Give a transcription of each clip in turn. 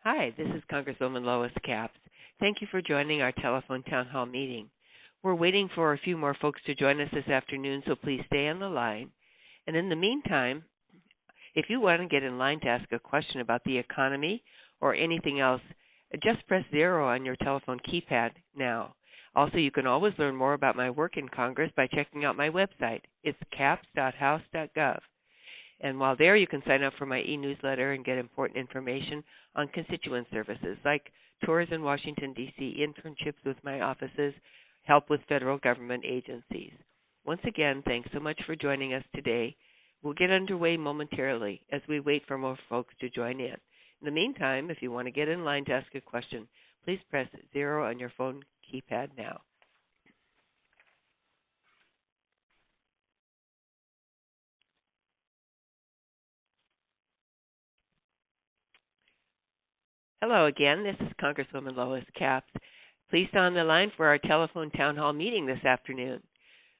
Hi, this is Congresswoman Lois Capps. Thank you for joining our telephone town hall meeting. We're waiting for a few more folks to join us this afternoon, so please stay on the line. And in the meantime, if you want to get in line to ask a question about the economy or anything else, just press 0 on your telephone keypad now. Also, you can always learn more about my work in Congress by checking out my website. It's capps.house.gov. And while there, you can sign up for my e-newsletter and get important information on constituent services like tours in Washington, D.C., internships with my offices, help with federal government agencies. Once again, thanks so much for joining us today. We'll get underway momentarily as we wait for more folks to join in. In the meantime, if you want to get in line to ask a question, please press 0 on your phone keypad now. Hello again. This is Congresswoman Lois Capps. Please stay on the line for our telephone town hall meeting this afternoon.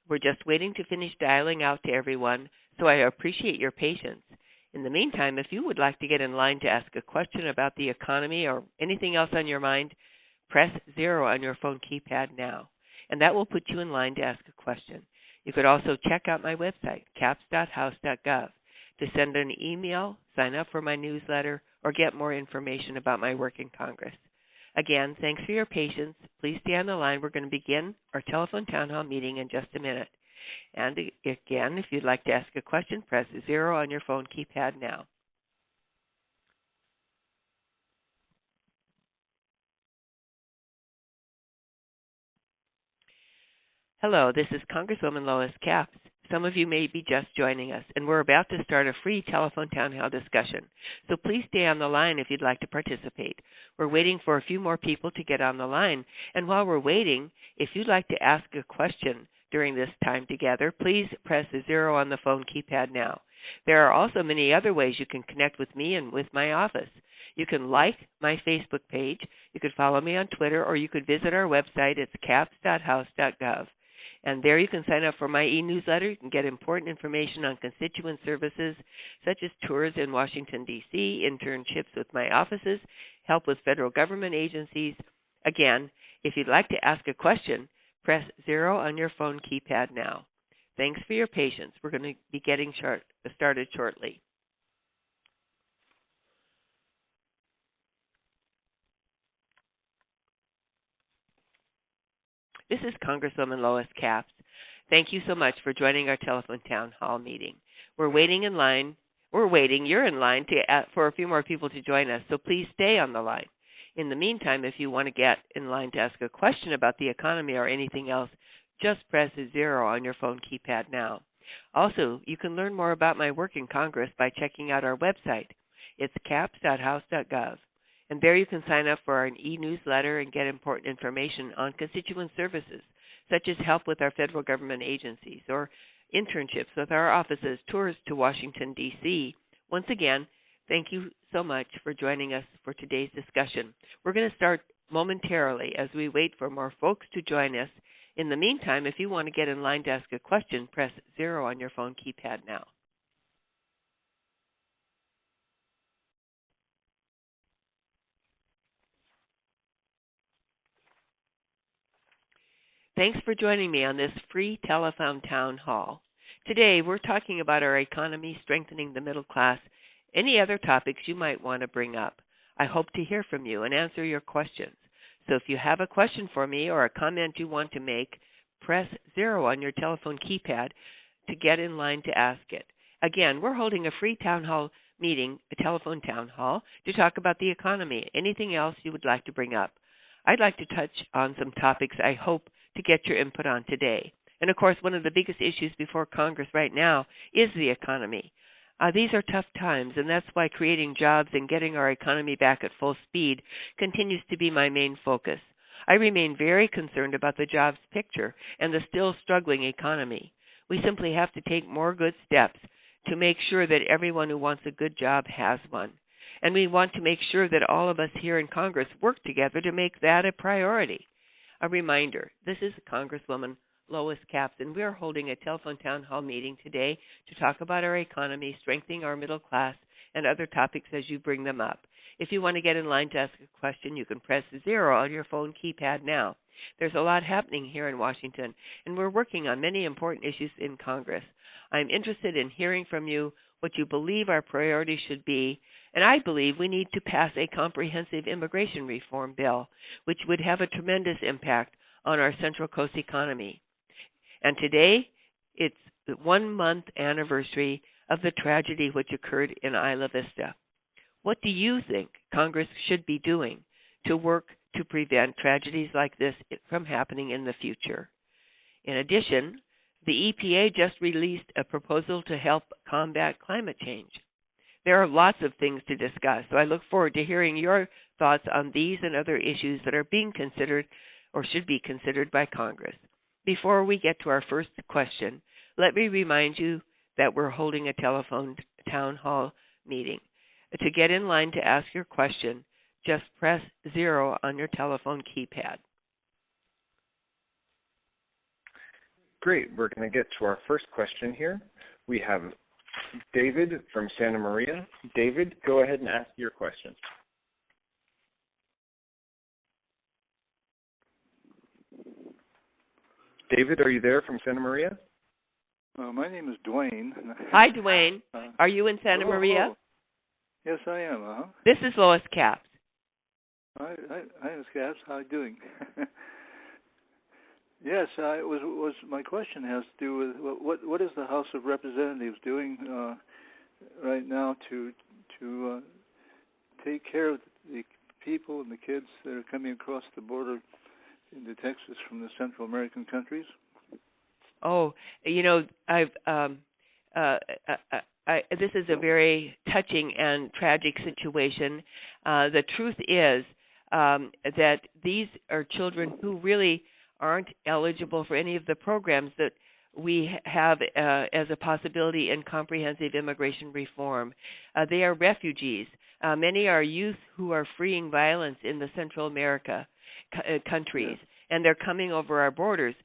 We're just waiting to finish dialing out to everyone, so I appreciate your patience. In the meantime, if you would like to get in line to ask a question about the economy or anything else on your mind, press 0 on your phone keypad now, and that will put you in line to ask a question. You could also check out my website, capps.house.gov, to send an email, sign up for my newsletter, or get more information about my work in Congress. Again, thanks for your patience. Please stay on the line. We're going to begin our telephone town hall meeting in just a minute. And again, if you'd like to ask a question, press 0 on your phone keypad now. Hello, this is Congresswoman Lois Capps. Some of you may be just joining us, and we're about to start a free telephone town hall discussion. So please stay on the line if you'd like to participate. We're waiting for a few more people to get on the line, and while we're waiting, if you'd like to ask a question during this time together, please press 0 on the phone keypad now. There are also many other ways you can connect with me and with my office. You can like my Facebook page, you could follow me on Twitter, or you could visit our website. It's capps.house.gov. And there you can sign up for my e-newsletter. You can get important information on constituent services such as tours in Washington, D.C., internships with my offices, help with federal government agencies. Again, if you'd like to ask a question, press 0 on your phone keypad now. Thanks for your patience. We're going to be getting started shortly. This is Congresswoman Lois Capps. Thank you so much for joining our telephone town hall meeting. We're waiting in line. You're in line for a few more people to join us, so please stay on the line. In the meantime, if you want to get in line to ask a question about the economy or anything else, just press 0 on your phone keypad now. Also, you can learn more about my work in Congress by checking out our website. It's capps.house.gov. And there you can sign up for an e-newsletter and get important information on constituent services, such as help with our federal government agencies or internships with our offices, tours to Washington, D.C. Once again, thank you so much for joining us for today's discussion. We're going to start momentarily as we wait for more folks to join us. In the meantime, if you want to get in line to ask a question, press 0 on your phone keypad now. Thanks for joining me on this free telephone town hall. Today, we're talking about our economy, strengthening the middle class, any other topics you might want to bring up. I hope to hear from you and answer your questions. So if you have a question for me or a comment you want to make, press 0 on your telephone keypad to get in line to ask it. Again, we're holding a free town hall meeting, a telephone town hall, to talk about the economy, anything else you would like to bring up. I'd like to touch on some topics I hope to get your input on today. And of course, one of the biggest issues before Congress right now is the economy. These are tough times, and that's why creating jobs and getting our economy back at full speed continues to be my main focus. I remain very concerned about the jobs picture and the still struggling economy. We simply have to take more good steps to make sure that everyone who wants a good job has one. And we want to make sure that all of us here in Congress work together to make that a priority. A reminder, this is Congresswoman Lois Capps, and we are holding a telephone town hall meeting today to talk about our economy, strengthening our middle class, and other topics as you bring them up. If you want to get in line to ask a question, you can press 0 on your phone keypad now. There's a lot happening here in Washington, and we're working on many important issues in Congress. I'm interested in hearing from you what you believe our priorities should be, and I believe we need to pass a comprehensive immigration reform bill, which would have a tremendous impact on our Central Coast economy. And today, it's the 1-month anniversary of the tragedy which occurred in Isla Vista. What do you think Congress should be doing to work to prevent tragedies like this from happening in the future? In addition, the EPA just released a proposal to help combat climate change. There are lots of things to discuss, so I look forward to hearing your thoughts on these and other issues that are being considered or should be considered by Congress. Before we get to our first question, let me remind you that we're holding a telephone town hall meeting. To get in line to ask your question, just press 0 on your telephone keypad. Great. We're going to get to our first question here. We have David from Santa Maria. David, go ahead and ask your question. David, are you there from Santa Maria? My name is Dwayne. Hi, Dwayne. Are you in Santa Maria? Hello. Yes, I am. This is Lois Capps. Hi, Ms. Capps. How are you doing? Yes, my question has to do with what is the House of Representatives doing right now to take care of the people and the kids that are coming across the border into Texas from the Central American countries? Oh, this is a very touching and tragic situation. The truth is that these are children who really aren't eligible for any of the programs that we have as a possibility in comprehensive immigration reform. They are refugees. Many are youth who are fleeing violence in the Central America countries, and they're coming over our borders.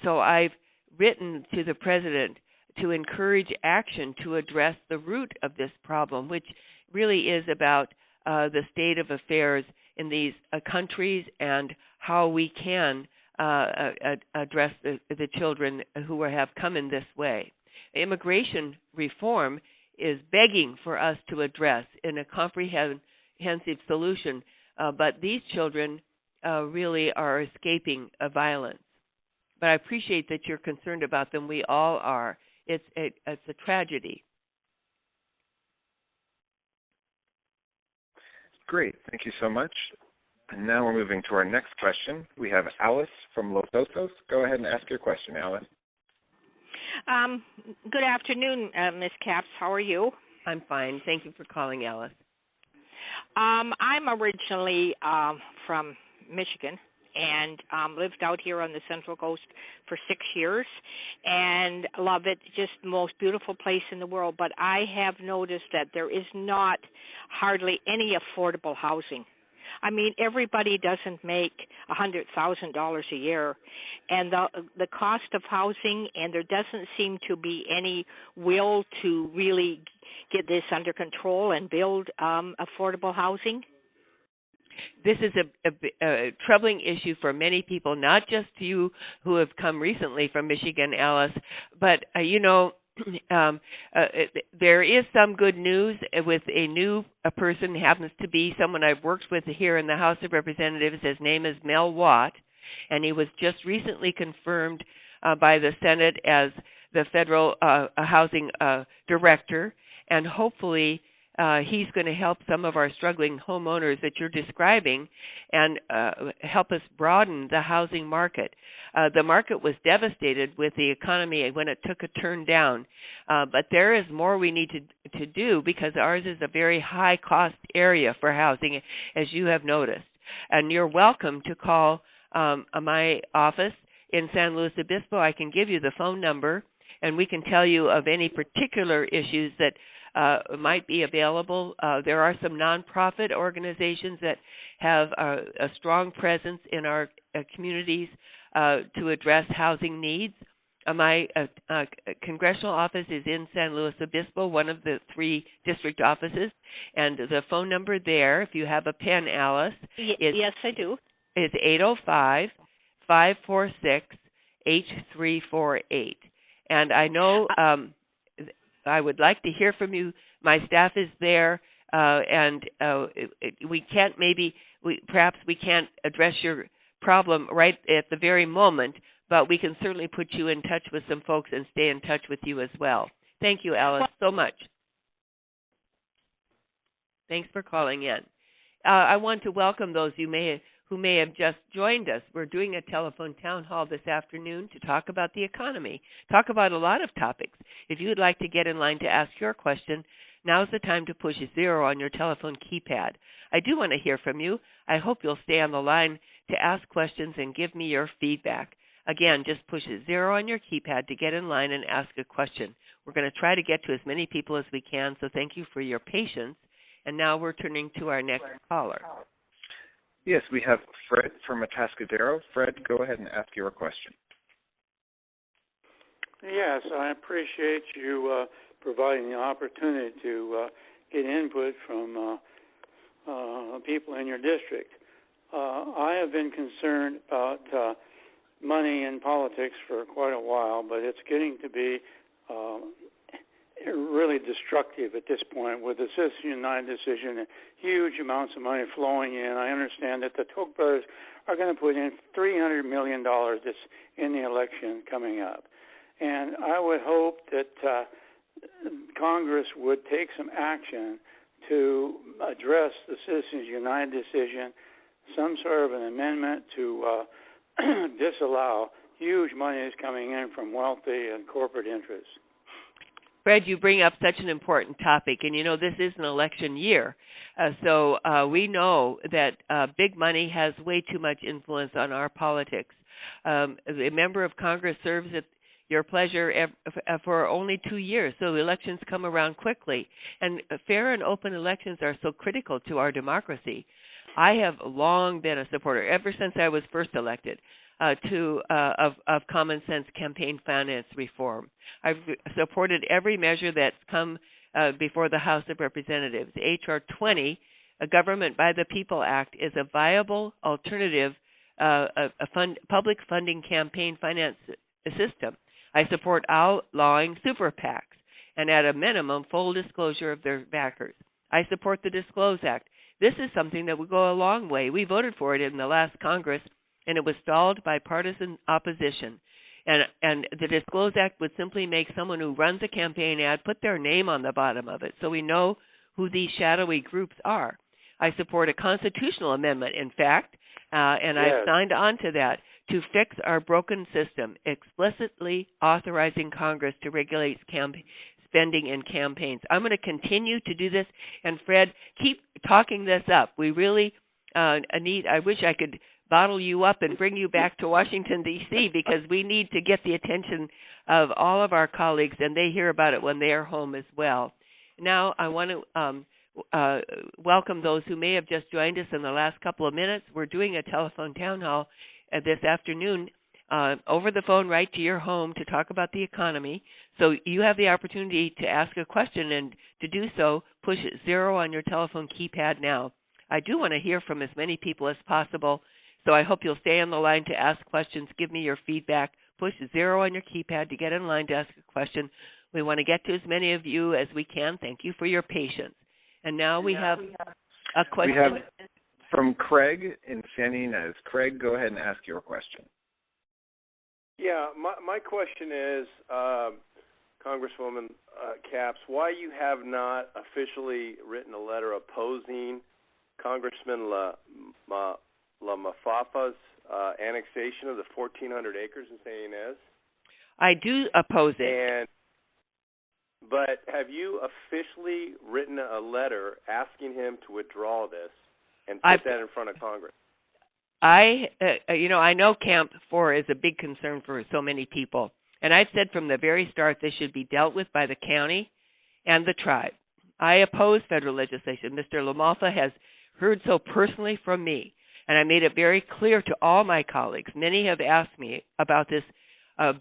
So I've written to the president to encourage action to address the root of this problem, which really is about the state of affairs in these countries and how we can address the children who have come in this way. Immigration reform is begging for us to address in a comprehensive solution, but these children really are escaping violence. But I appreciate that you're concerned about them. We all are. It's a tragedy. Great. Thank you so much. And now we're moving to our next question. We have Alice from Los Osos. Go ahead and ask your question, Alice. Good afternoon, Ms. Capps. How are you? I'm fine. Thank you for calling, Alice. I'm originally from Michigan and lived out here on the Central Coast for 6 years and love it. Just the most beautiful place in the world. But I have noticed that there is not hardly any affordable housing. I mean, everybody doesn't make $100,000 a year, and the cost of housing, and there doesn't seem to be any will to really get this under control and build affordable housing. This is a troubling issue for many people, not just you who have come recently from Michigan, Alice, but there is some good news with a new person, happens to be someone I've worked with here in the House of Representatives. His name is Mel Watt, and he was just recently confirmed by the Senate as the federal housing director, and hopefully he's going to help some of our struggling homeowners that you're describing and help us broaden the housing market. The market was devastated with the economy when it took a turn down, but there is more we need to do because ours is a very high-cost area for housing, as you have noticed. And you're welcome to call my office in San Luis Obispo. I can give you the phone number, and we can tell you of any particular issues that might be available. There are some nonprofit organizations that have a strong presence in our communities to address housing needs. my congressional office is in San Luis Obispo, one of the 3 district offices, and the phone number there, if you have a pen, Alice, yes, I do. Is 805-546-8348. And I know I would like to hear from you. My staff is there, and we can't perhaps we can't address your problem right at the very moment, but we can certainly put you in touch with some folks and stay in touch with you as well. Thank you, Alice, so much. Thanks for calling in. I want to welcome those who may have just joined us. We're doing a telephone town hall this afternoon to talk about the economy, talk about a lot of topics. If you would like to get in line to ask your question, now's the time to push 0 on your telephone keypad. I do want to hear from you. I hope you'll stay on the line to ask questions and give me your feedback. Again, just push 0 on your keypad to get in line and ask a question. We're going to try to get to as many people as we can, so thank you for your patience. And now we're turning to our next caller. Yes, we have Fred from Atascadero. Fred, go ahead and ask your question. Yes, I appreciate you providing the opportunity to get input from people in your district. I have been concerned about money in politics for quite a while, but it's getting to be really destructive at this point with the Citizens United decision and huge amounts of money flowing in. I understand that the Koch brothers are going to put in $300 million in the election coming up. And I would hope that Congress would take some action to address the Citizens United decision, some sort of an amendment to disallow huge monies coming in from wealthy and corporate interests. Fred, you bring up such an important topic, and this is an election year. So we know that big money has way too much influence on our politics. A member of Congress serves at your pleasure for only 2 years, so elections come around quickly. And fair and open elections are so critical to our democracy. I have long been a supporter, ever since I was first elected, of common sense campaign finance reform. I've supported every measure that's come before the House of Representatives. H.R. 20, a Government by the People Act, is a viable alternative public funding campaign finance system. I support outlawing super PACs and, at a minimum, full disclosure of their backers. I support the Disclose Act. This is something that would go a long way. We voted for it in the last Congress, and it was stalled by partisan opposition. And the Disclose Act would simply make someone who runs a campaign ad put their name on the bottom of it so we know who these shadowy groups are. I support a constitutional amendment, in fact, and I've signed on to that, to fix our broken system, explicitly authorizing Congress to regulate spending in campaigns. I'm going to continue to do this, and Fred, keep talking this up. We really I wish I could bottle you up and bring you back to Washington, D.C., because we need to get the attention of all of our colleagues, and they hear about it when they are home as well. Now I want to welcome those who may have just joined us in the last couple of minutes. We're doing a telephone town hall this afternoon over the phone right to your home to talk about the economy. So you have the opportunity to ask a question, and to do so, push 0 on your telephone keypad now. I do want to hear from as many people as possible, so I hope you'll stay on the line to ask questions. Give me your feedback. Push 0 on your keypad to get in line to ask a question. We want to get to as many of you as we can. Thank you for your patience. And now we have a question. We have from Craig in San Ynez. Craig, go ahead and ask your question. Yeah, my question is, Congresswoman Capps, why you have not officially written a letter opposing Congressman LaMafafa's annexation of the 1,400 acres in San Ynez? I do oppose it. But have you officially written a letter asking him to withdraw this and put that in front of Congress? I know Camp 4 is a big concern for so many people. And I've said from the very start this should be dealt with by the county and the tribe. I oppose federal legislation. Mr. LaMalfa has heard so personally from me, and I made it very clear to all my colleagues. Many have asked me about this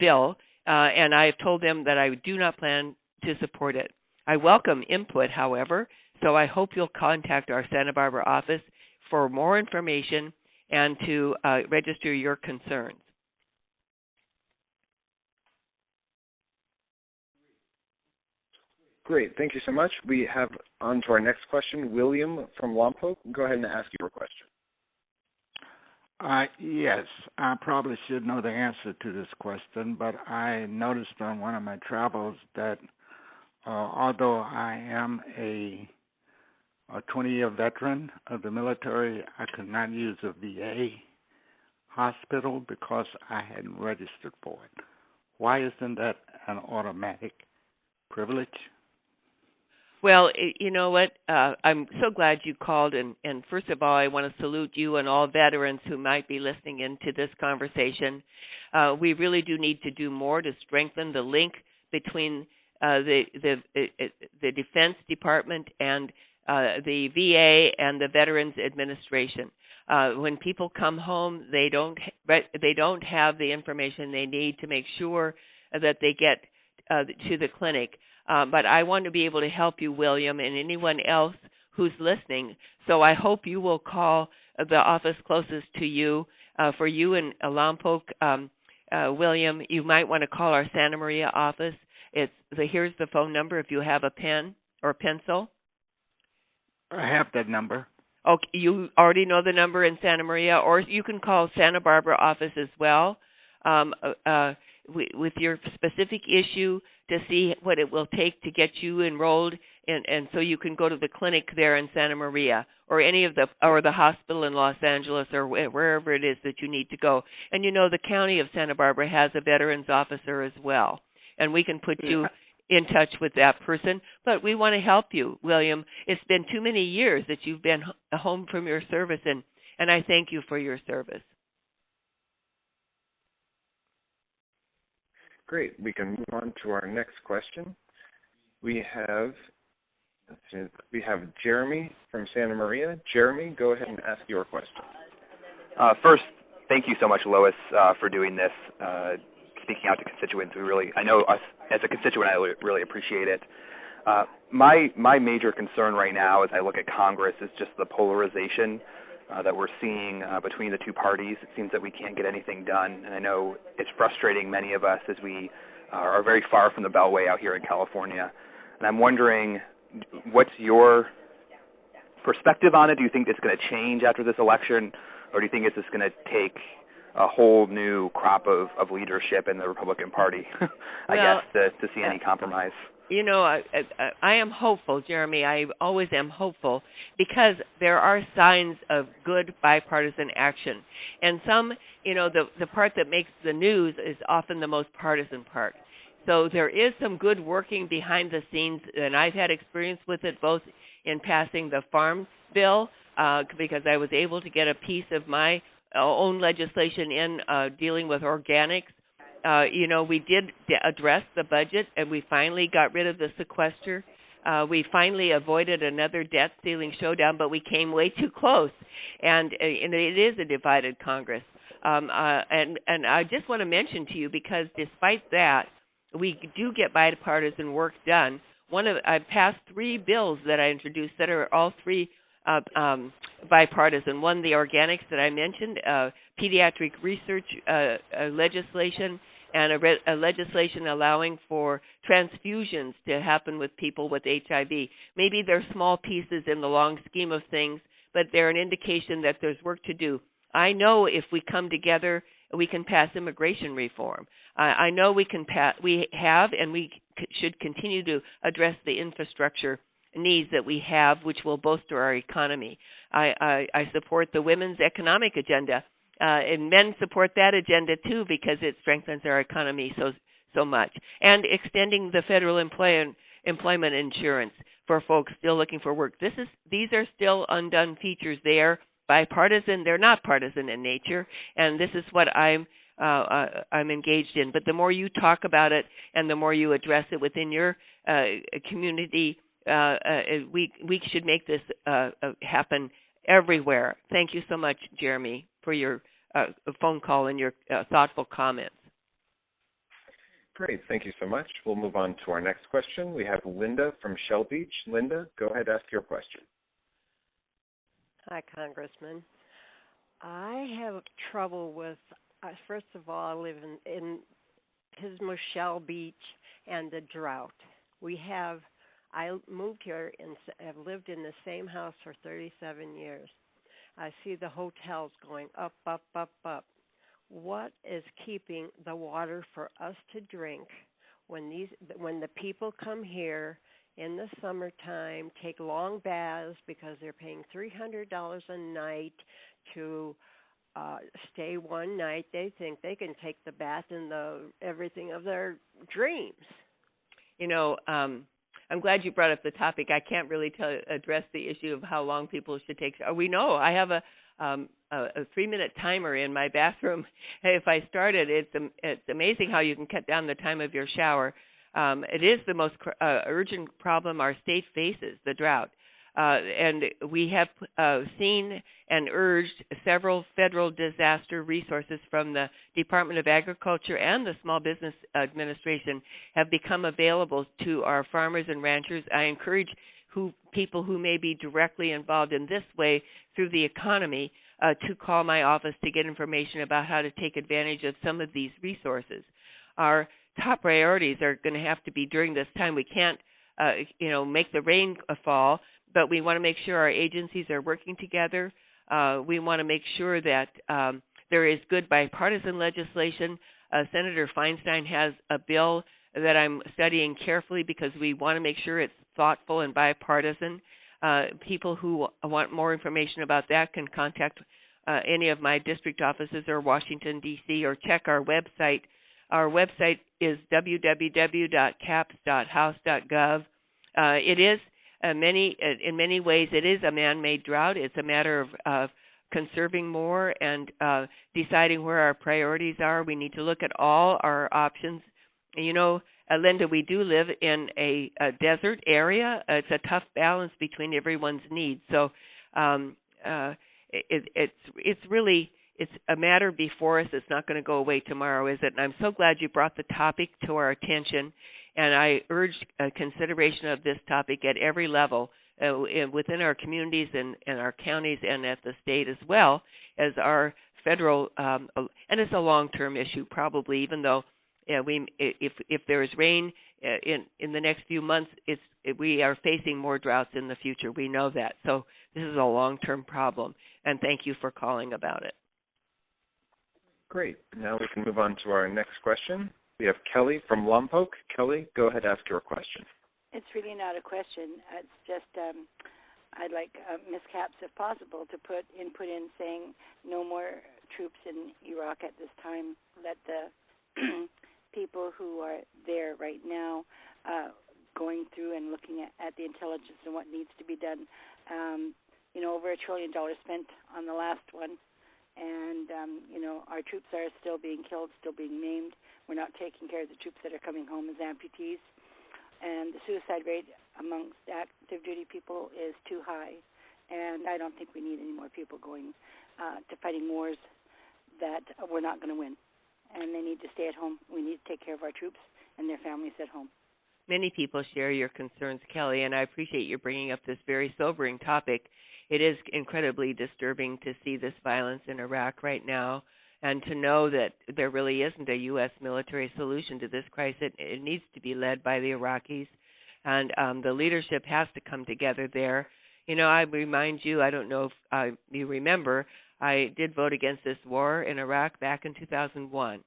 bill, and I have told them that I do not plan to support it. I welcome input, however, so I hope you'll contact our Santa Barbara office for more information and to register your concerns. Great. Thank you so much. We have on to our next question. William from Lompoc, go ahead and ask your question. Yes, I probably should know the answer to this question, but I noticed on one of my travels that although I am a 20-year veteran of the military, I could not use a VA hospital because I hadn't registered for it. Why isn't that an automatic privilege? Well, you know what? I'm so glad you called, and first of all, I want to salute you and all veterans who might be listening into this conversation. We really do need to do more to strengthen the link between the Defense Department and the VA and the Veterans Administration. When people come home, they don't have the information they need to make sure that they get to the clinic. But I want to be able to help you, William, and anyone else who's listening. So I hope you will call the office closest to you. For you in Lompoc, William, you might want to call our Santa Maria office. Here's the phone number if you have a pen or pencil. I have that number. Okay, you already know the number in Santa Maria, or you can call Santa Barbara office as well with your specific issue to see what it will take to get you enrolled, and so you can go to the clinic there in Santa Maria or the hospital in Los Angeles or wherever it is that you need to go. And you know the county of Santa Barbara has a veterans officer as well, and we can put you in touch with that person. But we want to help you, William. It's been too many years that you've been home from your service, and I thank you for your service. Great. We can move on to our next question. We have Jeremy from Santa Maria. Jeremy, go ahead and ask your question. First, thank you so much, Lois, for doing this, speaking out to constituents. I know us as a constituent, I really appreciate it. My major concern right now as I look at Congress is just the polarization that we're seeing between the two parties. It seems that we can't get anything done, and I know it's frustrating many of us as we are very far from the Beltway out here in California. And I'm wondering, what's your perspective on it? Do you think it's going to change after this election, or do you think it's just going to take a whole new crop of leadership in the Republican Party, I guess, to see any compromise? You know, I am hopeful, Jeremy. I always am hopeful because there are signs of good bipartisan action. And some, the part that makes the news is often the most partisan part. So there is some good working behind the scenes, and I've had experience with it both in passing the farm bill because I was able to get a piece of my own legislation in dealing with organics. We did address the budget, and we finally got rid of the sequester. We finally avoided another debt ceiling showdown, but we came way too close, and it is a divided Congress. And I just want to mention to you, because despite that, we do get bipartisan work done. I passed 3 bills that I introduced that are all 3 bipartisan. One, the organics that I mentioned, pediatric research legislation, and a legislation allowing for transfusions to happen with people with HIV. Maybe they're small pieces in the long scheme of things, but they're an indication that there's work to do. I know if we come together, we can pass immigration reform. I know we have, and we should continue to address the infrastructure needs that we have, which will bolster our economy. I support the women's economic agenda. And men support that agenda too, because it strengthens our economy so much. And extending the federal employment insurance for folks still looking for work. These are still undone features. They are bipartisan. They're not partisan in nature, and this is what I'm engaged in. But the more you talk about it, and the more you address it within your community, we should make this happen everywhere. Thank you so much, Jeremy, for your phone call and your thoughtful comments. Great. Thank you so much. We'll move on to our next question. We have Linda from Shell Beach. Linda, go ahead, ask your question. Hi, Congressman. I have trouble with, first of all, I live in Pismo, Shell Beach, and the drought. I moved here and have lived in the same house for 37 years. I see the hotels going up, up, up, up. What is keeping the water for us to drink when the people come here in the summertime, take long baths because they're paying $300 a night to stay one night? They think they can take the bath in everything of their dreams. You know, I'm glad you brought up the topic. I can't really address the issue of how long people should take. We know I have a 3-minute timer in my bathroom. If I start it, it's amazing how you can cut down the time of your shower. It is the most urgent problem our state faces, the drought. And we have seen and urged several federal disaster resources from the Department of Agriculture and the Small Business Administration have become available to our farmers and ranchers. I encourage people who may be directly involved in this way through the economy to call my office to get information about how to take advantage of some of these resources. Our top priorities are going to have to be during this time. We can't, make the rain fall, but we want to make sure our agencies are working together. We want to make sure that there is good bipartisan legislation. Senator Feinstein has a bill that I'm studying carefully because we want to make sure it's thoughtful and bipartisan. People who want more information about that can contact any of my district offices or Washington, D.C., or check our website. Our website is www.caps.house.gov. It is in many ways, it is a man-made drought. It's a matter of conserving more and deciding where our priorities are. We need to look at all our options. Linda, we do live in a desert area. It's a tough balance between everyone's needs. So it's a matter before us. It's not going to go away tomorrow, is it? And I'm so glad you brought the topic to our attention. And I urge consideration of this topic at every level within our communities and our counties and at the state, as well as our federal. And it's a long-term issue, probably, even though if there is rain in the next few months, we are facing more droughts in the future. We know that. So this is a long-term problem. And thank you for calling about it. Great. Now we can move on to our next question. We have Kelly from Lompoc. Kelly, go ahead, ask your question. It's really not a question. It's just I'd like Ms. Capps, if possible, to put input in saying no more troops in Iraq at this time. Let the people who are there right now going through and looking at the intelligence and what needs to be done. Over $1 trillion spent on the last one. And, our troops are still being killed, still being maimed. We're not taking care of the troops that are coming home as amputees. And the suicide rate amongst active duty people is too high. And I don't think we need any more people going to fighting wars that we're not going to win. And they need to stay at home. We need to take care of our troops and their families at home. Many people share your concerns, Kelly, and I appreciate you bringing up this very sobering topic. It is incredibly disturbing to see this violence in Iraq right now and to know that there really isn't a U.S. military solution to this crisis. It needs to be led by the Iraqis, and the leadership has to come together there. I remind you, I don't know if you remember, I did vote against this war in Iraq back in 2001.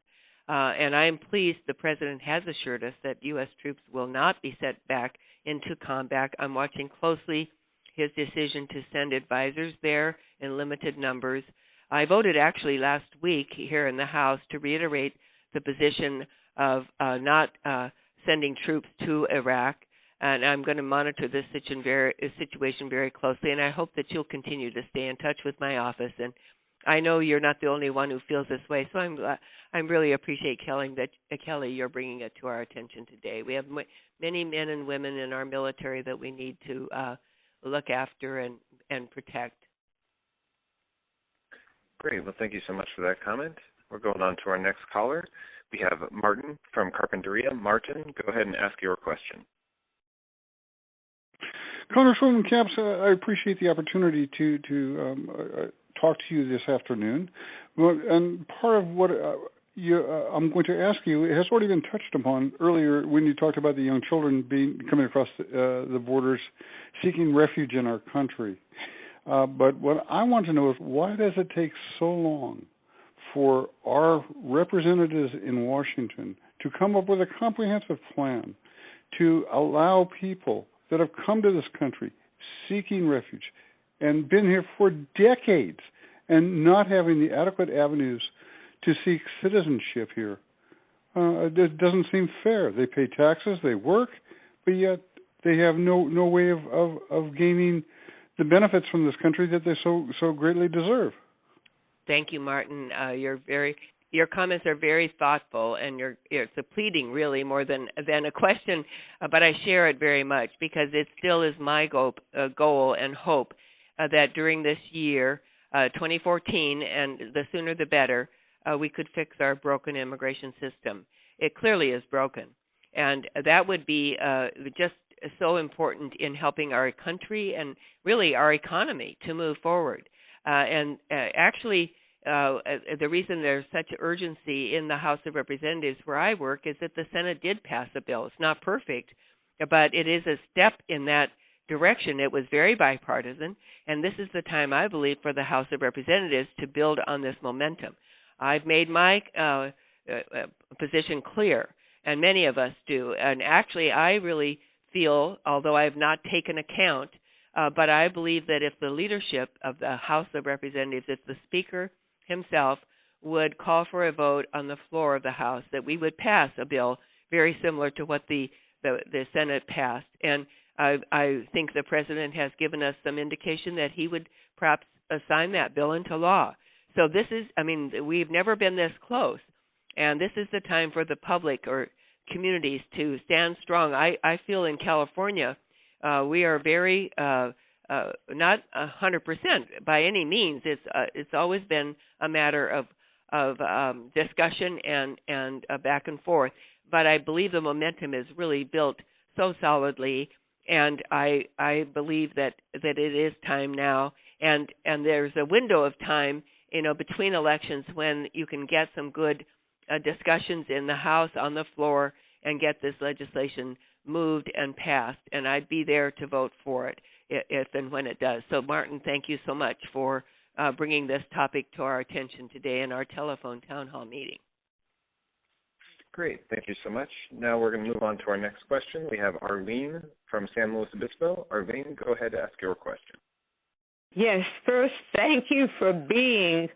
And I am pleased the President has assured us that U.S. troops will not be sent back into combat. I'm watching closely his decision to send advisors there in limited numbers. I voted actually last week here in the House to reiterate the position of not sending troops to Iraq, and I'm going to monitor this situation very closely, and I hope that you'll continue to stay in touch with my office. And I know you're not the only one who feels this way, so I really appreciate, Kelly, you're bringing it to our attention today. We have many men and women in our military that we need to look after and protect. Great. Well, thank you so much for that comment. We're going on to our next caller. We have Martin from Carpinteria. Martin, go ahead and ask your question. Congresswoman Capps, I appreciate the opportunity to talk to you this afternoon. And part of what I'm going to ask you has already been touched upon earlier when you talked about the young children coming across the borders seeking refuge in our country. But what I want to know is, why does it take so long for our representatives in Washington to come up with a comprehensive plan to allow people that have come to this country seeking refuge and been here for decades and not having the adequate avenues to seek citizenship here? It doesn't seem fair. They pay taxes, they work, but yet they have no way of gaining the benefits from this country that they so greatly deserve. Thank you, Martin. Your comments are very thoughtful, and it's a pleading really more than a question, but I share it very much because it still is my goal and hope that during this year, 2014, and the sooner the better, we could fix our broken immigration system. It clearly is broken, and that would be just so important in helping our country and really our economy to move forward. Actually, the reason there's such urgency in the House of Representatives where I work is that the Senate did pass a bill. It's not perfect, but it is a step in that direction. It was very bipartisan, and this is the time, I believe, for the House of Representatives to build on this momentum. I've made my position clear, and many of us do. And actually, I really feel, although I have not taken account, but I believe that if the leadership of the House of Representatives, if the Speaker himself would call for a vote on the floor of the House, that we would pass a bill very similar to what the Senate passed. And I think the President has given us some indication that he would perhaps sign that bill into law. So this is, we've never been this close. And this is the time for the public or communities to stand strong. I feel in California, we are very not 100% by any means. It's always been a matter of discussion and back and forth. But I believe the momentum is really built so solidly, and I believe that it is time now. And there's a window of time, between elections when you can get some good discussions in the House on the floor and get this legislation moved and passed, and I'd be there to vote for it if and when it does. So, Martin, thank you so much for bringing this topic to our attention today in our telephone town hall meeting. Great. Thank you so much. Now we're going to move on to our next question. We have Arlene from San Luis Obispo. Arlene, go ahead and ask your question. Yes, first, thank you for being.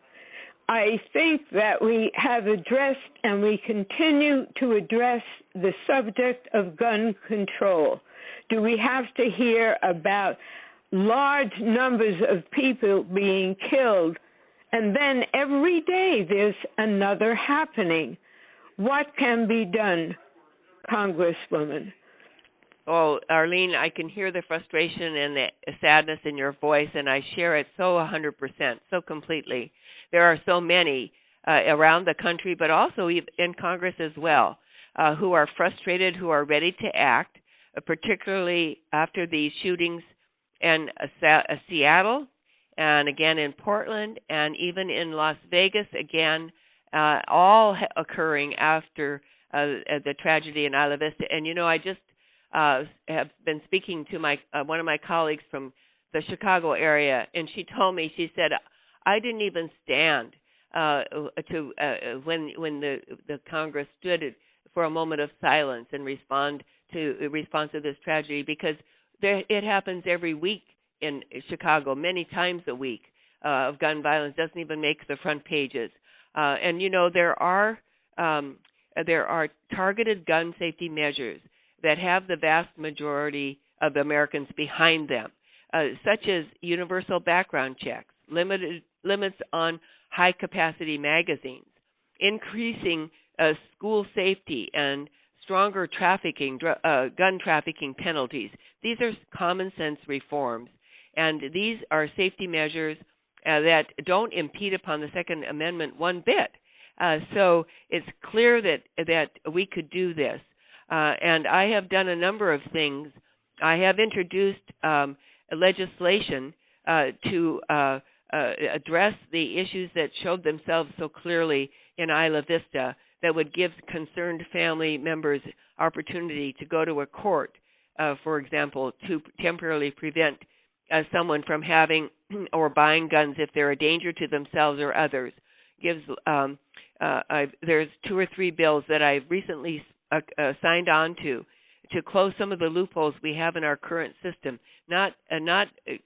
I think that we have addressed and we continue to address the subject of gun control. Do we have to hear about large numbers of people being killed, and then every day there's another happening? What can be done, Congresswoman? Oh, Arlene, I can hear the frustration and the sadness in your voice, and I share it so 100%, so completely. There are so many around the country, but also in Congress as well, who are frustrated, who are ready to act, particularly after these shootings in Seattle, and again in Portland, and even in Las Vegas, again, all occurring after the tragedy in Isla Vista. And, I just have been speaking to one of my colleagues from the Chicago area, and she told me, she said, I didn't even stand when the Congress stood for a moment of silence and response to this tragedy, because it happens every week in Chicago, many times a week, of gun violence. Doesn't even make the front pages. And there are targeted gun safety measures that have the vast majority of Americans behind them, such as universal background checks, limits on high-capacity magazines, increasing school safety, and stronger gun trafficking penalties. These are common-sense reforms, and these are safety measures that don't impede upon the Second Amendment one bit. So it's clear that we could do this. And I have done a number of things. I have introduced legislation to address the issues that showed themselves so clearly in Isla Vista that would give concerned family members opportunity to go to a court, for example, to temporarily prevent someone from having or buying guns if they're a danger to themselves or others. There's 2 or 3 bills that I've recently signed on to close some of the loopholes we have in our current system. Not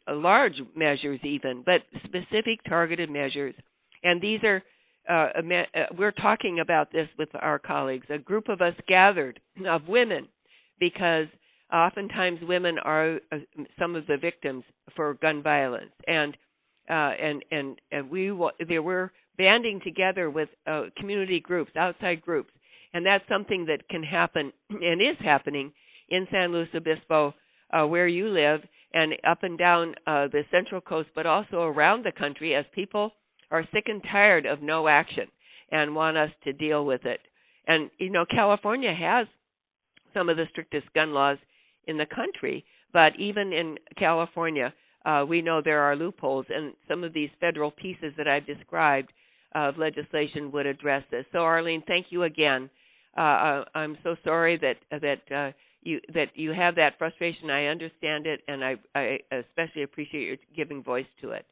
large measures even, but specific targeted measures. And these are we're talking about this with our colleagues. A group of us gathered of women, because oftentimes women are some of the victims for gun violence, and they were banding together with community groups, outside groups, and that's something that can happen and is happening in San Luis Obispo, where you live, and up and down the Central Coast, but also around the country, as people are sick and tired of no action and want us to deal with it. And, California has some of the strictest gun laws in the country, but even in California, we know there are loopholes, and some of these federal pieces that I've described of legislation would address this. So, Arlene, thank you again. I'm so sorry that you have that frustration. I understand it, and I especially appreciate your giving voice to it.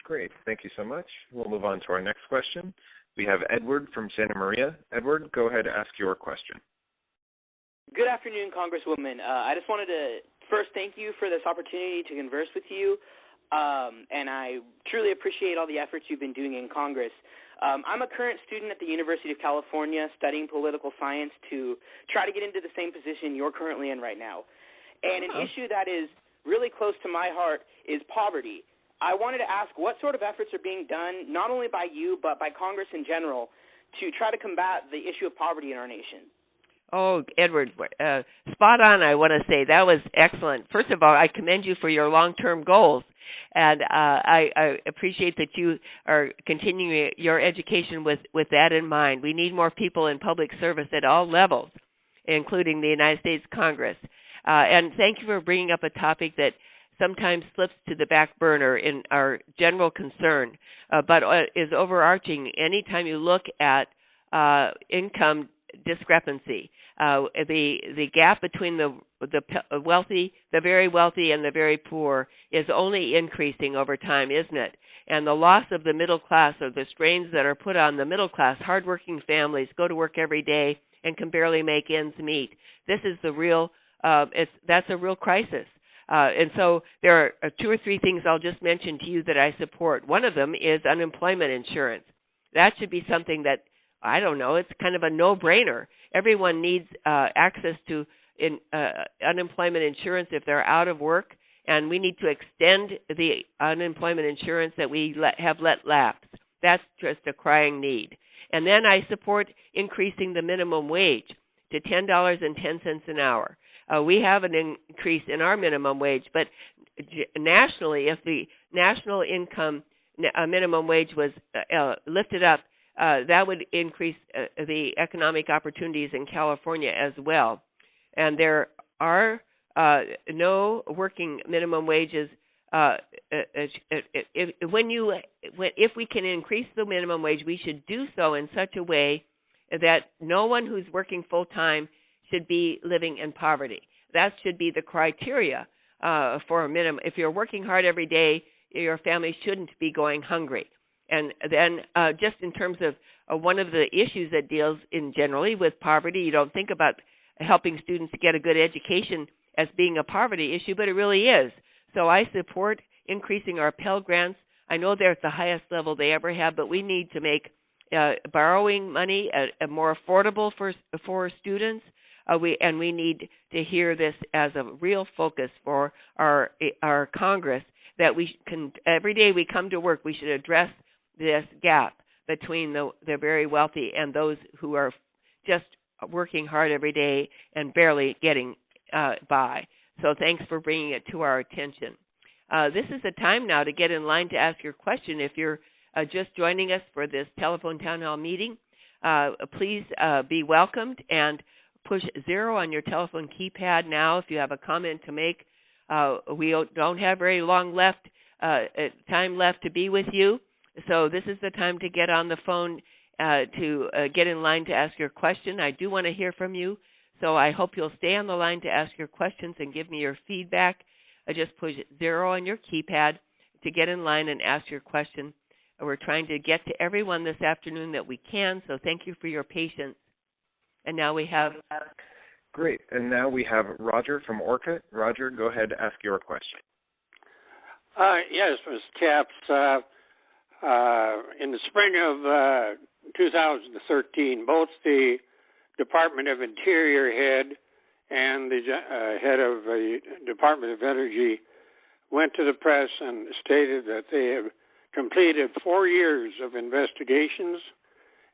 Great. Thank you so much. We'll move on to our next question. We have Edward from Santa Maria. Edward, go ahead and ask your question. Good afternoon, Congresswoman. I just wanted to first thank you for this opportunity to converse with you, and I truly appreciate all the efforts you've been doing in Congress. I'm a current student at the University of California studying political science to try to get into the same position you're currently in right now. And an issue that is really close to my heart is poverty. I wanted to ask what sort of efforts are being done, not only by you, but by Congress in general, to try to combat the issue of poverty in our nation. Oh, Edward, spot on, I want to say. That was excellent. First of all, I commend you for your long-term goals, and I appreciate that you are continuing your education with that in mind. We need more people in public service at all levels, including the United States Congress. And thank you for bringing up a topic that sometimes slips to the back burner in our general concern, but is overarching anytime you look at income discrepancy. The gap between the wealthy, the very wealthy, and the very poor is only increasing over time, isn't it? And the loss of the middle class, or the strains that are put on the middle class, hardworking families, go to work every day and can barely make ends meet. This is the real. That's a real crisis. And so there are 2 or 3 things I'll just mention to you that I support. One of them is unemployment insurance. That should be something that, I don't know, it's kind of a no-brainer. Everyone needs access to unemployment insurance if they're out of work, and we need to extend the unemployment insurance that we have let lapse. That's just a crying need. And then I support increasing the minimum wage to $10.10 an hour. We have an increase in our minimum wage, but nationally, if the national income minimum wage was lifted up, that would increase the economic opportunities in California as well. And there are no working minimum wages. If we can increase the minimum wage, we should do so in such a way that no one who's working full time should be living in poverty. That should be the criteria for a minimum. If you're working hard every day, your family shouldn't be going hungry. And then just in terms of one of the issues that deals in generally with poverty, you don't think about helping students to get a good education as being a poverty issue, but it really is. So I support increasing our Pell Grants. I know they're at the highest level they ever have, but we need to make borrowing money more affordable for students. We need to hear this as a real focus for our Congress, that we can, every day we come to work, we should address this gap between the very wealthy and those who are just working hard every day and barely getting by. So thanks for bringing it to our attention. This is the time now to get in line to ask your question. If you're just joining us for this telephone town hall meeting, please be welcomed and push 0 on your telephone keypad now if you have a comment to make. We don't have very long time left to be with you, so this is the time to get on the phone to get in line to ask your question. I do want to hear from you, so I hope you'll stay on the line to ask your questions and give me your feedback. Just push 0 on your keypad to get in line and ask your question. We're trying to get to everyone this afternoon that we can, so thank you for your patience. And now we have... Great. And now we have Roger from Orcutt. Roger, go ahead and ask your question. Yes, Ms. Capps. In the spring of 2013, both the Department of Interior head and the head of the Department of Energy went to the press and stated that they have completed 4 years of investigations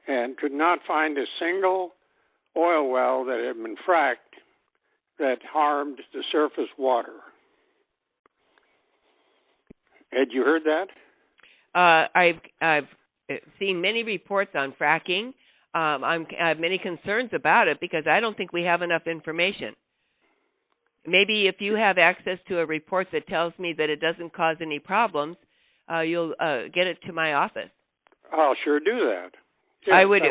and could not find a single oil well that had been fracked that harmed the surface water. Had you heard that? I've seen many reports on fracking. I have many concerns about it because I don't think we have enough information. Maybe if you have access to a report that tells me that it doesn't cause any problems, you'll get it to my office. I'll sure do that. Yes, I would.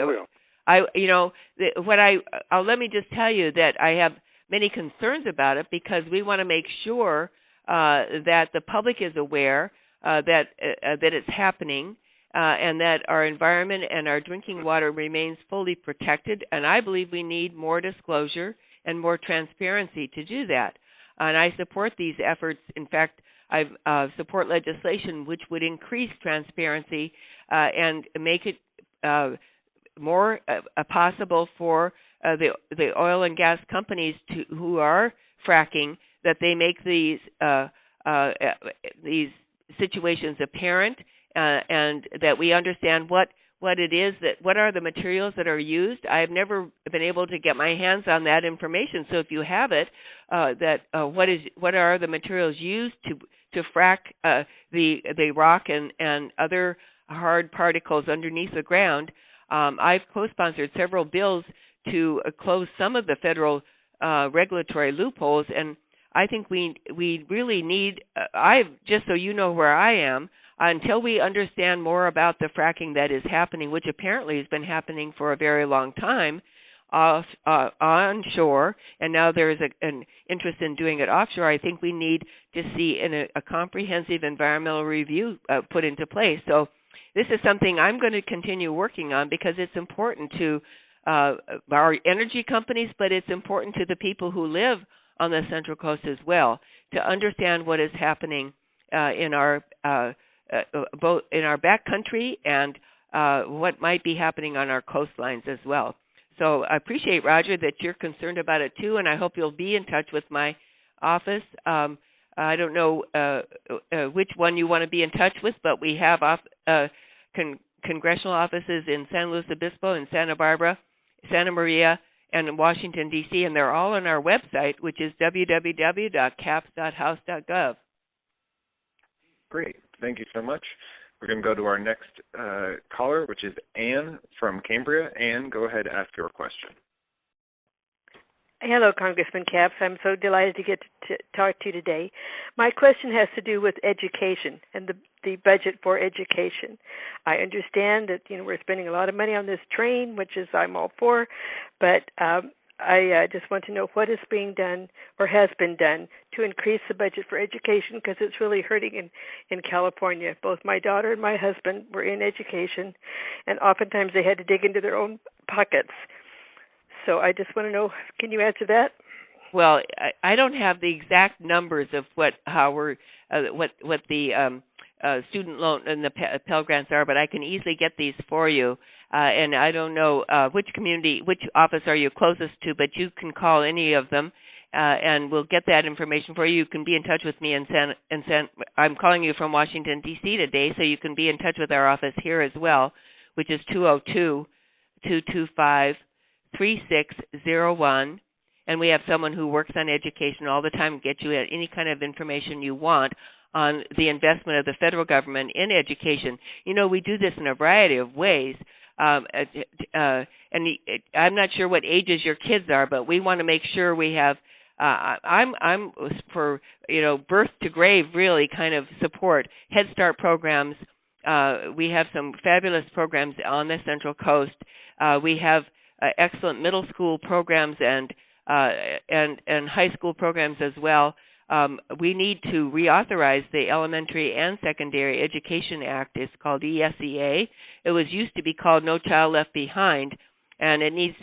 I will. Let me just tell you that I have many concerns about it because we want to make sure that the public is aware that it's happening and that our environment and our drinking water remains fully protected. And I believe we need more disclosure and more transparency to do that. And I support these efforts. In fact, I support legislation which would increase transparency and make it more possible for the oil and gas companies who are fracking, that they make these situations apparent and that we understand what it is, what are the materials that are used. I've never been able to get my hands on that information. So if you have it, what are the materials used to frack the rock and other hard particles underneath the ground. I've co-sponsored several bills to close some of the federal regulatory loopholes, and I think we really need, just so you know where I am, until we understand more about the fracking that is happening, which apparently has been happening for a very long time onshore, and now there is an interest in doing it offshore. I think we need to see a comprehensive environmental review put into place. So this is something I'm going to continue working on because it's important to our energy companies, but it's important to the people who live on the Central Coast as well to understand what is happening in our both in our backcountry and what might be happening on our coastlines as well. So I appreciate, Roger, that you're concerned about it too, and I hope you'll be in touch with my office. I don't know which one you want to be in touch with, but we have congressional offices in San Luis Obispo and Santa Barbara, Santa Maria, and in Washington, D.C., and they're all on our website, which is www.caps.house.gov. Great. Thank you so much. We're going to go to our next caller, which is Anne from Cambria. Anne, go ahead and ask your question. Hello, Congressman Capps. I'm so delighted to get to talk to you today. My question has to do with education and the budget for education. I understand that we're spending a lot of money on this train, which is I'm all for, but I just want to know what is being done or has been done to increase the budget for education, because it's really hurting in California. Both my daughter and my husband were in education, and oftentimes they had to dig into their own pockets. So I just want to know, can you answer that? Well, I don't have the exact numbers of what the student loan and the Pell Grants are, but I can easily get these for you. And I don't know which office are you closest to, but you can call any of them, and we'll get that information for you. You can be in touch with me I'm calling you from Washington, D.C. today, so you can be in touch with our office here as well, which is 202-225-3601. And we have someone who works on education all the time, get you any kind of information you want on the investment of the federal government in education. We do this in a variety of ways. And I'm not sure what ages your kids are, but we want to make sure we have. I'm for birth to grave really kind of support Head Start programs. We have some fabulous programs on the Central Coast. We have excellent middle school programs and high school programs as well. We need to reauthorize the Elementary and Secondary Education Act. It's called ESEA. It was used to be called No Child Left Behind, and it needs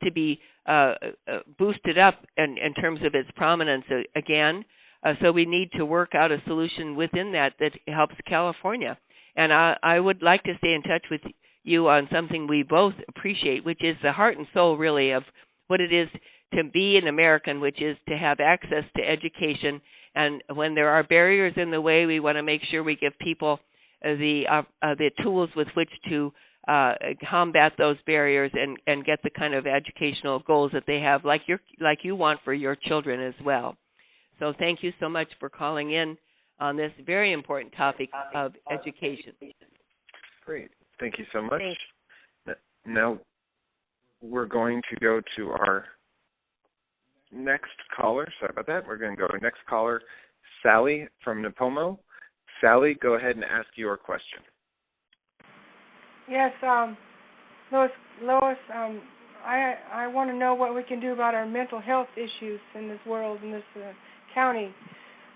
to be boosted up in terms of its prominence again. So we need to work out a solution within that helps California. And I would like to stay in touch with you on something we both appreciate, which is the heart and soul really of what it is to be an American, which is to have access to education. And when there are barriers in the way, we want to make sure we give people the tools with which to combat those barriers and get the kind of educational goals that they have, like you want for your children as well. So thank you so much for calling in on this very important topic of education. Great. Thank you so much. Thanks. Now we're going to go to our next caller. Sorry about that. We're going to go to next caller, Sally from Nipomo. Sally, go ahead and ask your question. Yes, Lois, I want to know what we can do about our mental health issues in this world, in this county.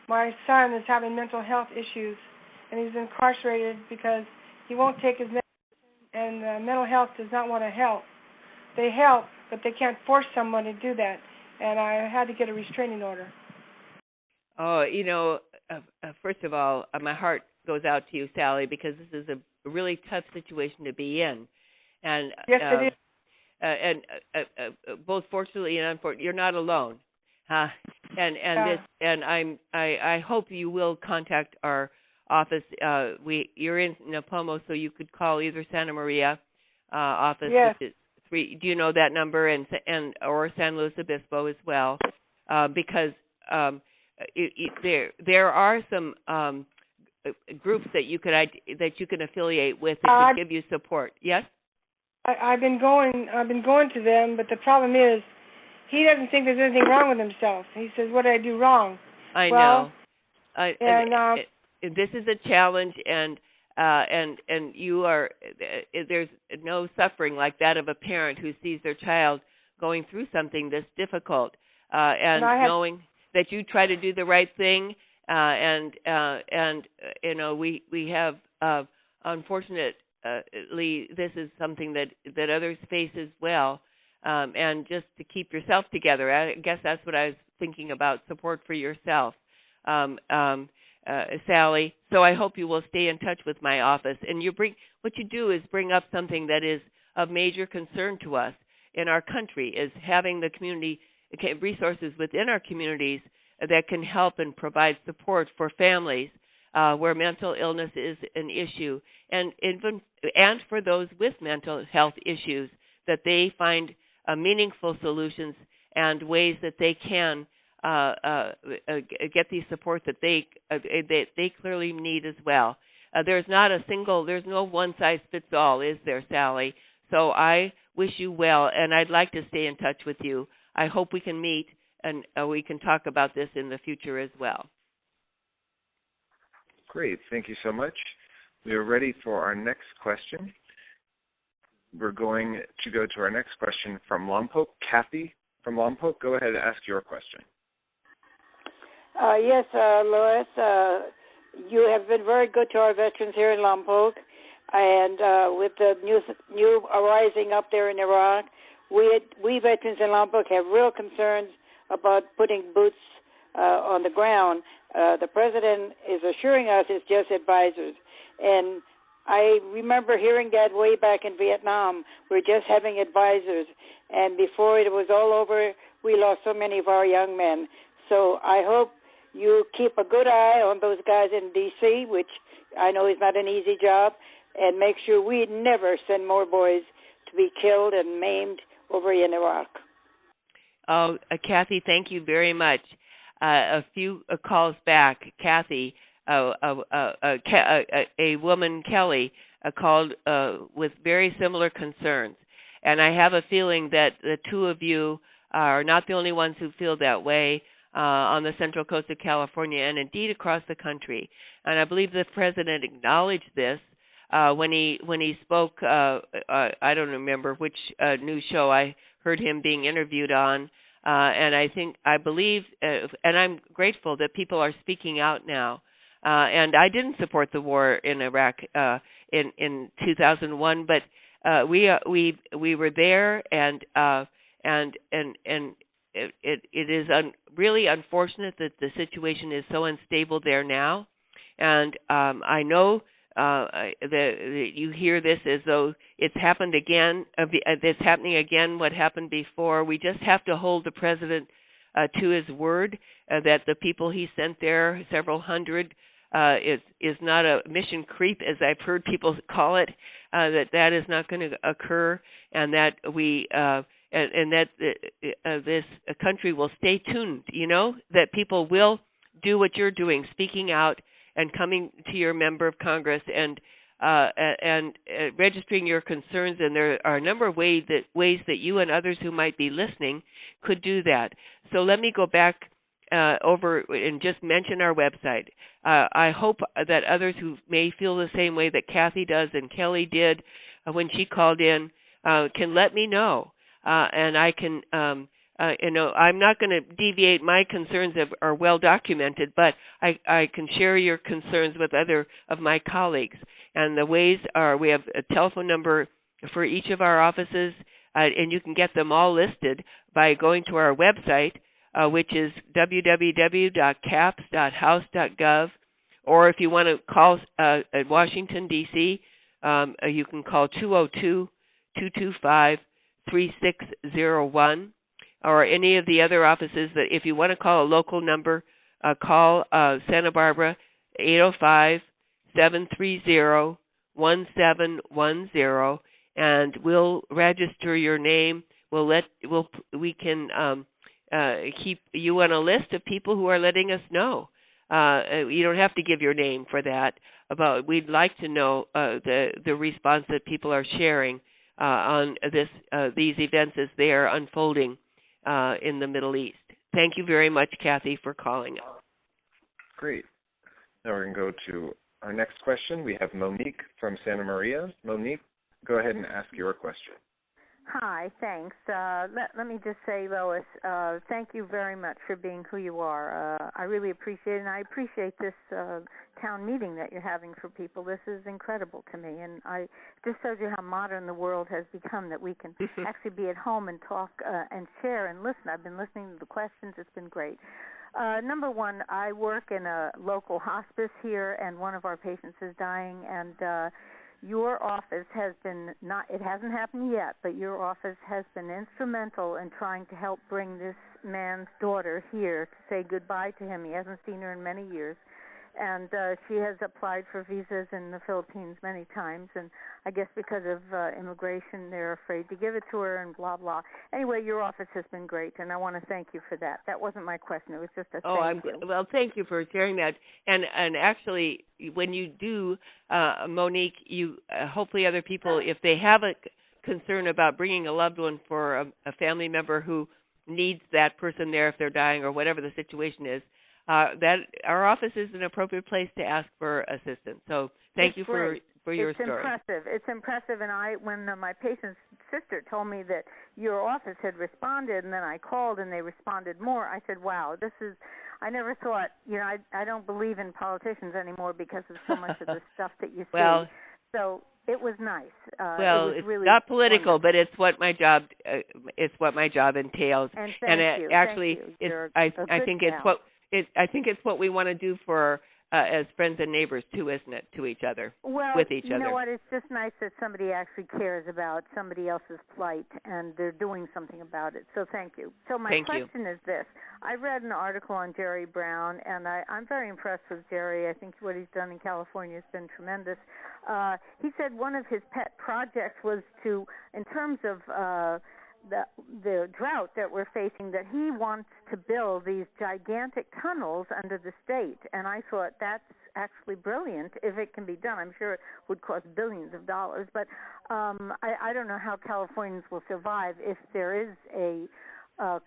My son is having mental health issues, and he's incarcerated because he won't take his medicine, and mental health does not want to help. They help, but they can't force someone to do that, and I had to get a restraining order. Oh, first of all, my heart goes out to you, Sally, because this is a really tough situation to be in. And yes, it is. Both fortunately and unfortunately, you're not alone. I hope you will contact our office. You're in Nipomo, so you could call either Santa Maria office, yes. which is 3. Do you know that number? And or San Luis Obispo as well, because there are some groups that you can affiliate with that could give you support. Yes. I've been going to them, but the problem is he doesn't think there's anything wrong with himself. He says, "What did I do wrong?" I know. This is a challenge, and you are. There's no suffering like that of a parent who sees their child going through something this difficult, and knowing that you try to do the right thing, and we have unfortunately this is something that others face as well. And just to keep yourself together. I guess that's what I was thinking about, support for yourself, Sally. So I hope you will stay in touch with my office. And what you do is bring up something that is of major concern to us in our country, is having the community resources within our communities that can help and provide support for families where mental illness is an issue, and for those with mental health issues, that they find meaningful solutions and ways that they can get the support that they clearly need as well. There's no one size fits all, is there, Sally? So I wish you well, and I'd like to stay in touch with you. I hope we can meet and we can talk about this in the future as well. Great. Thank you so much. We are ready for our next question. We're going to go to our next question from Lompoc. Kathy from Lompoc, go ahead and ask your question. Yes, Lois, you have been very good to our veterans here in Lompoc, and with the new arising up there in Iraq, we veterans in Lompoc have real concerns about putting boots on the ground. The president is assuring us it's just advisors, and I remember hearing that way back in Vietnam. We're just having advisors, and before it was all over, we lost so many of our young men. So I hope you keep a good eye on those guys in D.C., which I know is not an easy job, and make sure we never send more boys to be killed and maimed over in Iraq. Oh, Kathy, thank you very much. A few calls back, Kathy a woman, Kelly, called with very similar concerns. And I have a feeling that the two of you are not the only ones who feel that way on the Central Coast of California and indeed across the country. And I believe the president acknowledged this when he spoke. I don't remember which news show I heard him being interviewed on. And I believe, and I'm grateful that people are speaking out now. And I didn't support the war in Iraq in 2001, but we were there, and it is really unfortunate that the situation is so unstable there now. And I know that you hear this as though it's happened again. It's happening again. What happened before? We just have to hold the president to his word that the people he sent there, several hundred, is not a mission creep, as I've heard people call it. That is not going to occur, and that we and that this country will stay tuned. You know, that people will do what you're doing, speaking out and coming to your member of Congress and registering your concerns. And there are a number of ways that you and others who might be listening could do that. So let me go back over and just mention our website. I hope that others who may feel the same way that Kathy does and Kelly did when she called in can let me know. And I can, I'm not going to deviate. My concerns are well documented, but I can share your concerns with other of my colleagues. And the ways are, we have a telephone number for each of our offices, and you can get them all listed by going to our website, which is www.caps.house.gov. Or if you want to call at Washington, D.C., you can call 202-225-3601. Or any of the other offices. That if you want to call a local number, call Santa Barbara 805-730-1710, and we'll register your name. We can keep you on a list of people who are letting us know. You don't have to give your name for that. But we'd like to know the response that people are sharing on these events as they are unfolding in the Middle East. Thank you very much, Kathy, for calling us. Great. Now we're going to go to our next question. We have Monique from Santa Maria. Monique, go ahead and ask your question. Hi, thanks. Let me just say, Lois, thank you very much for being who you are. I really appreciate it, and I appreciate this town meeting that you're having for people. This is incredible to me, and I just shows you how modern the world has become, that we can actually be at home and talk and share and listen. I've been listening to the questions. It's been great. Number one, I work in a local hospice here, and one of our patients is dying, and your office has been it hasn't happened yet, but your office has been instrumental in trying to help bring this man's daughter here to say goodbye to him. He hasn't seen her in many years. And she has applied for visas in the Philippines many times, and I guess because of immigration, they're afraid to give it to her and blah, blah. Anyway, your office has been great, and I want to thank you for that. That wasn't my question. It was just a thank you. Well, thank you for sharing that. And actually, when you do, Monique, you hopefully other people, if they have a concern about bringing a loved one for a family member who needs that person there if they're dying or whatever the situation is, that our office is an appropriate place to ask for assistance. So thank you for your story. It's impressive. And when my patient's sister told me that your office had responded, and then I called and they responded more, I said, wow, I never thought, I don't believe in politicians anymore because of so much of the stuff that you see. So it was nice. It's really not political, wonderful. but it's what my job entails. And I think it's what we want to do for as friends and neighbors too, isn't it? To each other, with each other. You know what? It's just nice that somebody actually cares about somebody else's plight and they're doing something about it. So thank you. So my question is this: I read an article on Jerry Brown, and I'm very impressed with Jerry. I think what he's done in California has been tremendous. He said one of his pet projects was to, in terms of the drought that we're facing, that he wants to build these gigantic tunnels under the state. And I thought that's actually brilliant if it can be done. I'm sure it would cost billions of dollars, but I don't know how Californians will survive if there is a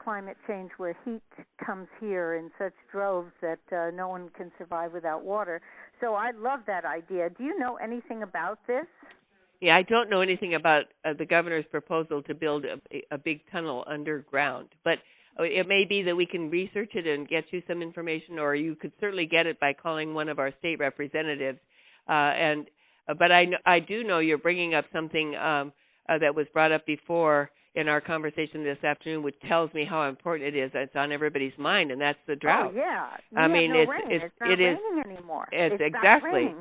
climate change where heat comes here in such droves that no one can survive without water. So I love that idea. Do you know anything about this? Yeah, I don't know anything about the governor's proposal to build a big tunnel underground, but it may be that we can research it and get you some information, or you could certainly get it by calling one of our state representatives. But I do know you're bringing up something that was brought up before in our conversation this afternoon, which tells me how important it is. It's on everybody's mind, and that's the drought. Oh yeah, I mean, it's not raining anymore. It's exactly.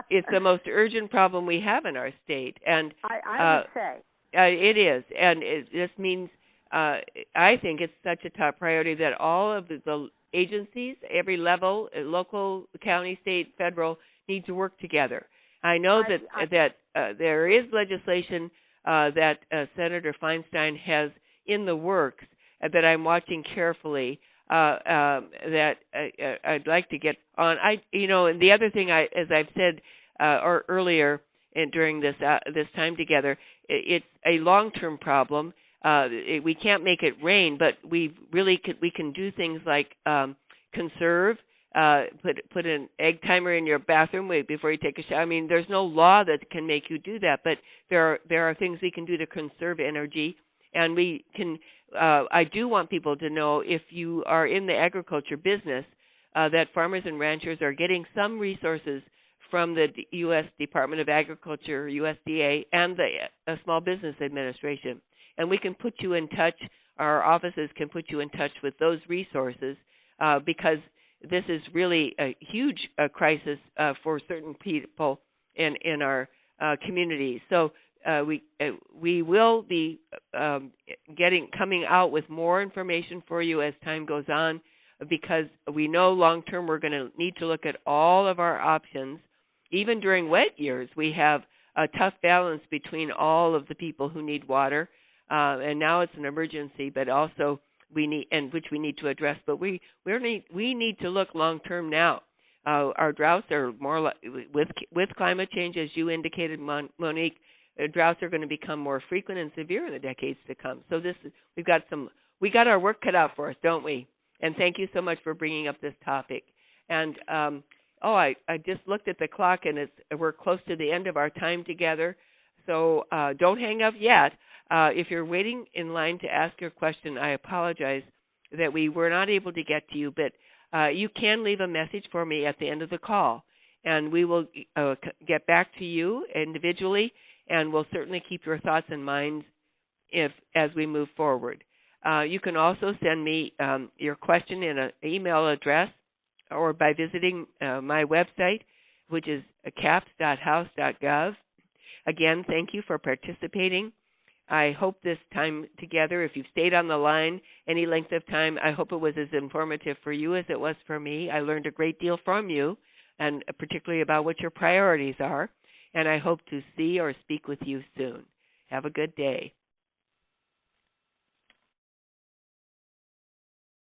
It's the most urgent problem we have in our state, and I would say it is, and this means I think it's such a top priority that all of the agencies, every level, local, county, state, federal, need to work together. I know that there is legislation that Senator Feinstein has in the works that I'm watching carefully that I'd like to get on. And the other thing, as I've said earlier during this time together, it's a long-term problem. We can't make it rain, but we can do things like conserve. Put an egg timer in your bathroom before you take a shower. I mean, there's no law that can make you do that, but there are things we can do to conserve energy, and we can. I do want people to know, if you are in the agriculture business, that farmers and ranchers are getting some resources from the U.S. Department of Agriculture, USDA, and the Small Business Administration, and we can put you in touch. Our offices can put you in touch with those resources because this is really a huge crisis for certain people in our communities. So we will be coming out with more information for you as time goes on, because we know long term we're going to need to look at all of our options. Even during wet years, we have a tough balance between all of the people who need water, and now it's an emergency, but also which we need to address, but we need to look long term now. Our droughts are more with climate change, as you indicated, Monique. Droughts are going to become more frequent and severe in the decades to come. So we got our work cut out for us, don't we? And thank you so much for bringing up this topic. And I just looked at the clock, and we're close to the end of our time together. So don't hang up yet. If you're waiting in line to ask your question, I apologize that we were not able to get to you, but you can leave a message for me at the end of the call, and we will get back to you individually, and we'll certainly keep your thoughts in mind as we move forward. You can also send me your question in an email address or by visiting my website, which is caps.house.gov. Again, thank you for participating. I hope this time together, if you've stayed on the line any length of time, I hope it was as informative for you as it was for me. I learned a great deal from you, and particularly about what your priorities are, and I hope to see or speak with you soon. Have a good day.